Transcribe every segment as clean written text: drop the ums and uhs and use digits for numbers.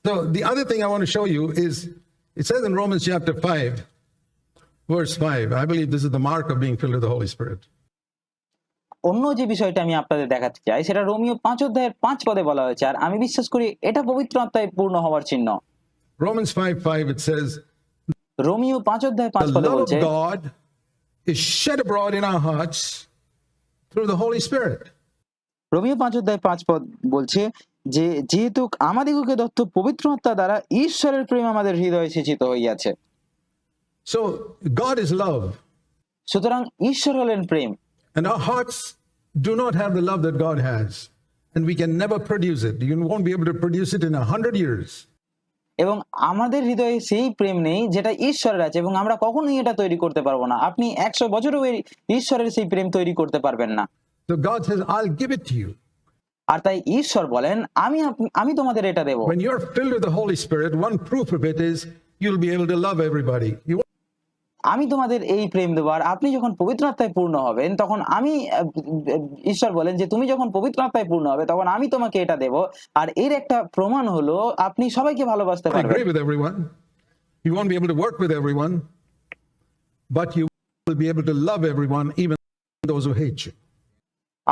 So the other thing I want to show you is, it says in Romans chapter 5, verse 5, I believe this is the mark of being filled with the Holy Spirit. অন্য যে বিষয়টা আমি আপনাদের দেখাতে চাই সেটা Romeo 5 অধ্যায়ের 5 পদে বলা হয়েছে, আর আমি বিশ্বাস করি এটা পবিত্র আত্মায় পূর্ণ হওয়ার চিহ্ন। Romans 5:5, it says, রোমিও 5 অধ্যায় 5 the পদে love of বলছে, God is shed abroad in our hearts through the Holy Spirit. Romeo 5 অধ্যায় 5 পদ বলছে যে যেহেতু আমাদিগকে দত্ত পবিত্র আত্মা দ্বারা ঈশ্বরের প্রেম আমাদের হৃদয়ে সিঁচিত হইয়াছে। So God is love, সুতরাং ঈশ্বর হলেন প্রেম, and our hearts do not have the love that God has, and we can never produce it. You won't be able to produce it in 100 years. এবং আমাদের হৃদয়ে সেই প্রেম নেই যেটা ঈশ্বরের আছে, এবং আমরা কখনোই এটা তৈরি করতে পারবো না। আপনি 100 বছরও ঈশ্বরের সেই প্রেম তৈরি করতে পারবেন না। So God says, I'll give it to you. আর তাই ঈশ্বর বলেন আমি তোমাদের এটা দেব। When you're filled with the Holy Spirit, one proof of it is you'll be able to love everybody. আমি তোমাদের এই প্রেম দেব। আর আপনি যখন পবিত্র আত্মায় পূর্ণ হবেন তখন ঈশ্বর বলেন যে তুমি যখন পবিত্র আত্মায় পূর্ণ হবে তখন আমি তোমাকে এটা দেব। আর এর একটা প্রমাণ হলো আপনি সবাইকে ভালোবাসতে পারবেন। Agree with everyone. You won't be able to work with everyone, but you will be able to love everyone, even those who hate you.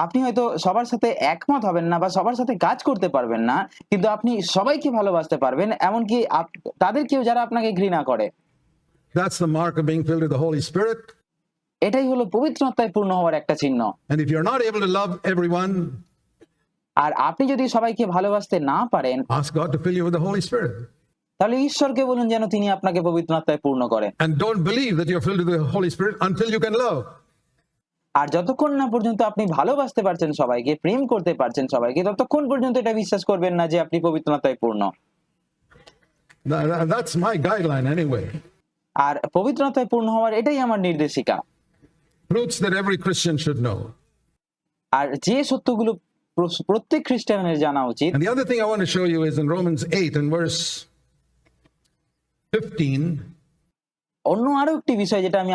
আপনি হয়তো সবার সাথে একমত হবেন না বা সবার সাথে কাজ করতে পারবেন না, কিন্তু আপনি সবাইকে ভালোবাসতে পারবেন, এমনকি তাদেরকেও যারা আপনাকে ঘৃণা করে। That's the mark of being filled with the Holy Spirit. এটাই হলো পবিত্র আত্মায় পূর্ণ হওয়ার একটা চিহ্ন। And if you're not able to love everyone, আর আপনি যদি সবাইকে ভালোবাসতে না পারেন, ask God to fill you with the Holy Spirit. তাহলে ঈশ্বরকে বলুন যেন তিনি আপনাকে পবিত্র আত্মায় পূর্ণ করেন। And don't believe that you're filled with the Holy Spirit until you can love. আর যতক্ষণ না পর্যন্ত আপনি ভালোবাসতে পারছেন সবাইকে, প্রেম করতে পারছেন সবাইকে, ততক্ষণ পর্যন্ত এটা বিশ্বাস করবেন না যে আপনি পবিত্র আত্মায় পূর্ণ। That's my guideline anyway. আর পবিত্র আত্মায় পূর্ণ হওয়ার এটাই আমার নির্দেশিকা। Truths that every Christian should know. আর যে সত্যগুলো প্রত্যেক খ্রিস্টানের জানা উচিত। And the other thing I want to show you is in Romans 8 and verse 15. অন্য আরো একটি বিষয় যেটা আমি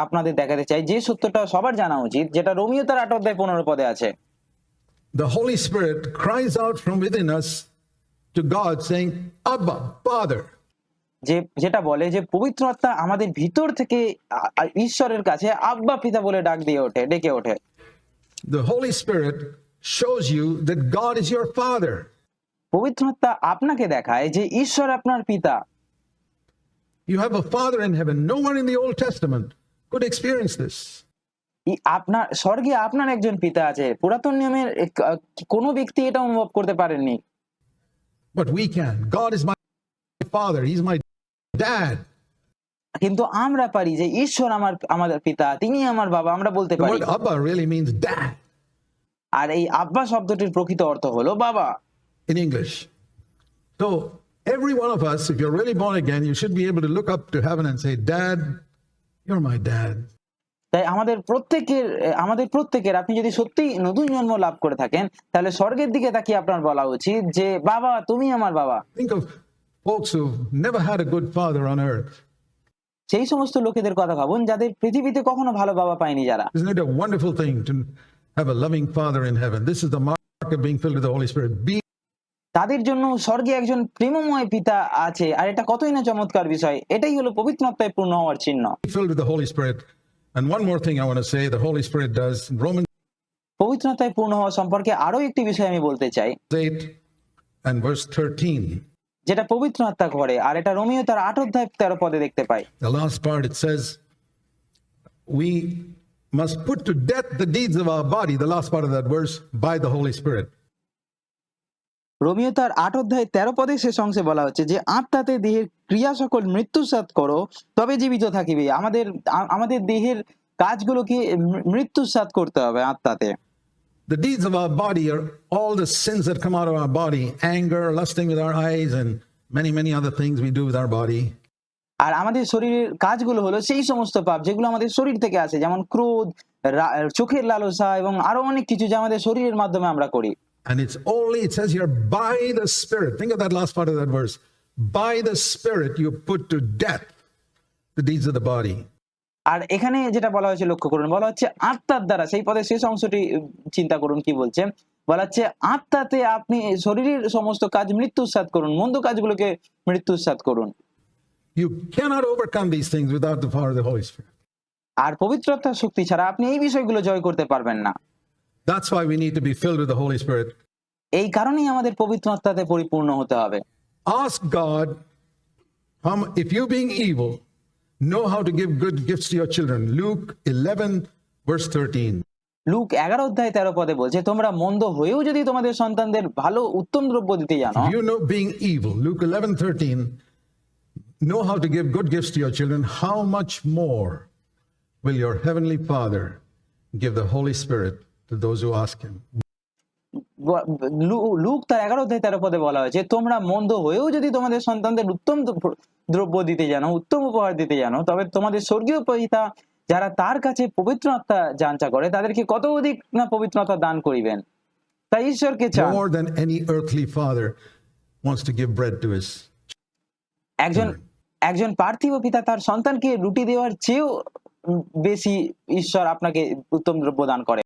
আপনাদের দেখাতে চাই, যে সত্যটা সবার জানা উচিত, যেটা রোমিও তার 8 অধ্যায় 15 পদে আছে। The Holy Spirit cries out from within us to God saying, Abba, Father. যেটা বলে যে পবিত্র আত্মা আমাদের ভিতর থেকে ঈশ্বরের কাছে আব্বা পিতা বলে ডেকে ওঠে। The Holy Spirit shows you that God is your Father. পবিত্র আত্মা আপনাকে দেখায় যে ঈশ্বর আপনার পিতা। You have a Father in heaven. No one in the Old Testament could experience this. আপনার স্বর্গে আপনার একজন পিতা আছে। পুরাতন নিয়মের কোনো ব্যক্তি এটা অনুভব করতে পারেননি। But we can. God is my Father. He's my Dad. কিন্তু আমরা পারি যে ঈশ্বর আমাদের পিতা, তিনি আমার বাবা, আমরা বলতে The পারি। word Abba really means dad আর এই আব্বা শব্দটির প্রকৃত অর্থ হলো বাবা in English. So every one of us, if you're really born again, you should be able to look up to heaven and say, Dad, you're my dad. তাই আমাদের প্রত্যেকের আপনি যদি সত্যি নতুন জন্ম লাভ করে থাকেন তাহলে স্বর্গের দিকে তাকিয়ে আপনার বলা উচিত যে বাবা, তুমি আমার বাবা। Think of folks who've never had a good father on earth. সেই সমস্ত লোকেদের কথা ভাবুন যাদের পৃথিবীতে কখনো ভালো বাবা পায়নি যারা। Isn't it a wonderful thing to have a loving father in heaven? This is the mark of being filled with the Holy Spirit. তাদের জন্য স্বর্গে একজন প্রেমময় পিতা আছে, আর এটা কতই না চমৎকার বিষয়। এটাই হলো পবিত্র আত্মায় পূর্ণ হওয়ার চিহ্ন। Filled with the Holy Spirit. And one more thing I want to say, the Holy Spirit does. Romans পবিত্র আত্মায় পূর্ণ হওয়া সম্পর্কে আরো একটি বিষয় আমি বলতে চাই, 8 and verse 13. যেটা পবিত্র আত্মা করে, আর এটা রোমিও তার 8 অধ্যায় 13 পদে দেখতে পাই। The last part, it says, we must put to death the deeds of our body, the last part of that verse, by the Holy Spirit. Romeo তার 8 অধ্যায় 13 পদে শেষ অংশে বলা হচ্ছে যে আত্মাতে দেহের ক্রিয়া সকল মৃত্যুসাৎ করো তবে জীবিত থাকিবে। আমাদের দেহের কাজগুলোকে মৃত্যুসাৎ করতে হবে আত্মাতে। The deeds of our body are all the sins that come out of our body, anger, lusting with our eyes, and many other things we do with our body. আর আমাদের শরীরের কাজগুলো হলো সেই সমস্ত পাপ যেগুলো আমাদের শরীর থেকে আসে, যেমন ক্রোধ, চোখের লালসা এবং আরো অনেক কিছু যা আমাদের শরীরের মাধ্যমে আমরা করি। And it says here, by the Spirit. Think of that last part of that verse. By the Spirit you put to death the deeds of the body. আর এখানে যেটা বলা হয়েছে লক্ষ্য করুন, বলা হচ্ছে আত্মার দ্বারা, সেই পদের শেষ অংশটি চিন্তা করুন কি বলছে, বলা হচ্ছে আত্মাতে আপনি শরীরের সমস্ত কাজ মৃত্যুসাৎ করুন, মন্দ কাজগুলোকে মৃত্যুসাৎ করুন। You cannot overcome these things without the power of the Holy Spirit. আর পবিত্র আত্মার শক্তি ছাড়া আপনি এই বিষয়গুলো জয় করতে পারবেন না। That's why we need to be filled with the Holy Spirit. এই কারণেই আমাদের পবিত্র আত্মাতে পরিপূর্ণ হতে হবে। Ask God, if you being evil, know how to give good gifts to your children. Luke 11, verse 13. Look 11:13 বলছে, তোমরা মন্দ হয়েও যদি তোমাদের সন্তানদের ভালো উত্তম দ্রব্য দিতে জানো, If you know being evil, Luke 11:13, know how to give good gifts to your children, how much more will your heavenly Father give the Holy Spirit to those who ask him? Look তার 11:13 বলা হয়েছে, তোমরা মন্দ হয়েও যদি তোমাদের সন্তানদের উত্তম দ্রব্য দিতে জানো, উত্তম উপহার দিতে জানো, তবে তোমাদের স্বর্গীয় পিতা যারা তার কাছে পবিত্র আত্মা যাঞ্চা করে তাদেরকে কত অধিক না পবিত্র আত্মা দান করিবেন। তাই ঈশ্বরকে চান More than any earthly father wants to give bread to his একজন পার্থিব পিতা তার সন্তানকে রুটি দেওয়ার চেয়েও বেশি ঈশ্বর আপনাকে উত্তম দ্রব্য দান করে।